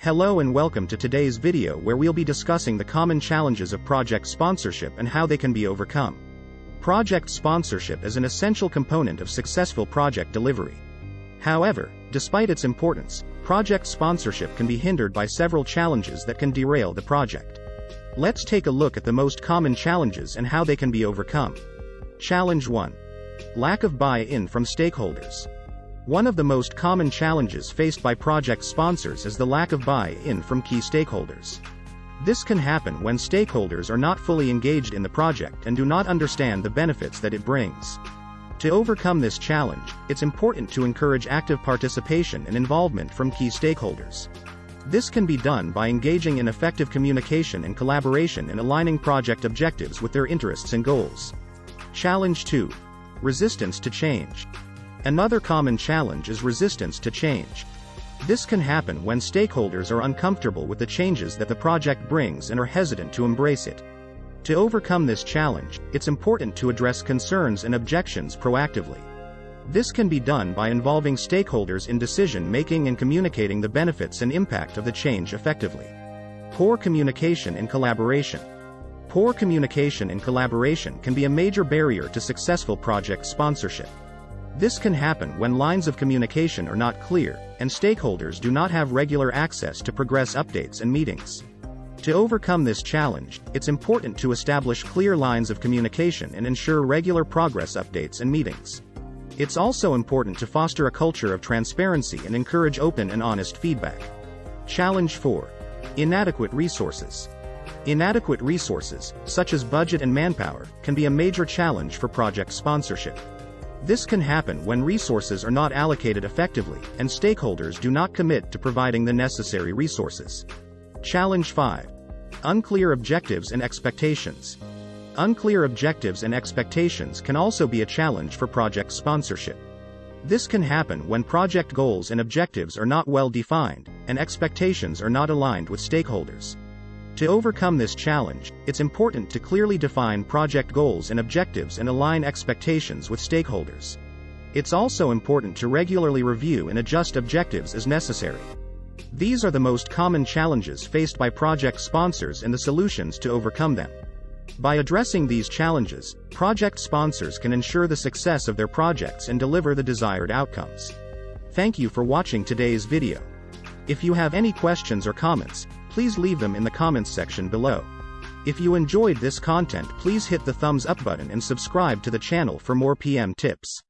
Hello and welcome to today's video where we'll be discussing the common challenges of project sponsorship and how they can be overcome. Project sponsorship is an essential component of successful project delivery. However, despite its importance, project sponsorship can be hindered by several challenges that can derail the project. Let's take a look at the most common challenges and how they can be overcome. Challenge 1. Lack of buy-in from stakeholders. One of the most common challenges faced by project sponsors is the lack of buy-in from key stakeholders. This can happen when stakeholders are not fully engaged in the project and do not understand the benefits that it brings. To overcome this challenge, it's important to encourage active participation and involvement from key stakeholders. This can be done by engaging in effective communication and collaboration and aligning project objectives with their interests and goals. Challenge 2. Resistance to change. Another common challenge is resistance to change. This can happen when stakeholders are uncomfortable with the changes that the project brings and are hesitant to embrace it. To overcome this challenge, it's important to address concerns and objections proactively. This can be done by involving stakeholders in decision-making and communicating the benefits and impact of the change effectively. Poor communication and collaboration. Poor communication and collaboration can be a major barrier to successful project sponsorship. This can happen when lines of communication are not clear, and stakeholders do not have regular access to progress updates and meetings. To overcome this challenge, it's important to establish clear lines of communication and ensure regular progress updates and meetings. It's also important to foster a culture of transparency and encourage open and honest feedback. Challenge 4. Inadequate resources. Inadequate resources, such as budget and manpower, can be a major challenge for project sponsorship. This can happen when resources are not allocated effectively, and stakeholders do not commit to providing the necessary resources. Challenge 5. Unclear objectives and expectations. Unclear objectives and expectations can also be a challenge for project sponsorship. This can happen when project goals and objectives are not well defined, and expectations are not aligned with stakeholders. To overcome this challenge, it's important to clearly define project goals and objectives and align expectations with stakeholders. It's also important to regularly review and adjust objectives as necessary. These are the most common challenges faced by project sponsors and the solutions to overcome them. By addressing these challenges, project sponsors can ensure the success of their projects and deliver the desired outcomes. Thank you for watching today's video. If you have any questions or comments, please leave them in the comments section below. If you enjoyed this content, please hit the thumbs up button and subscribe to the channel for more PM tips.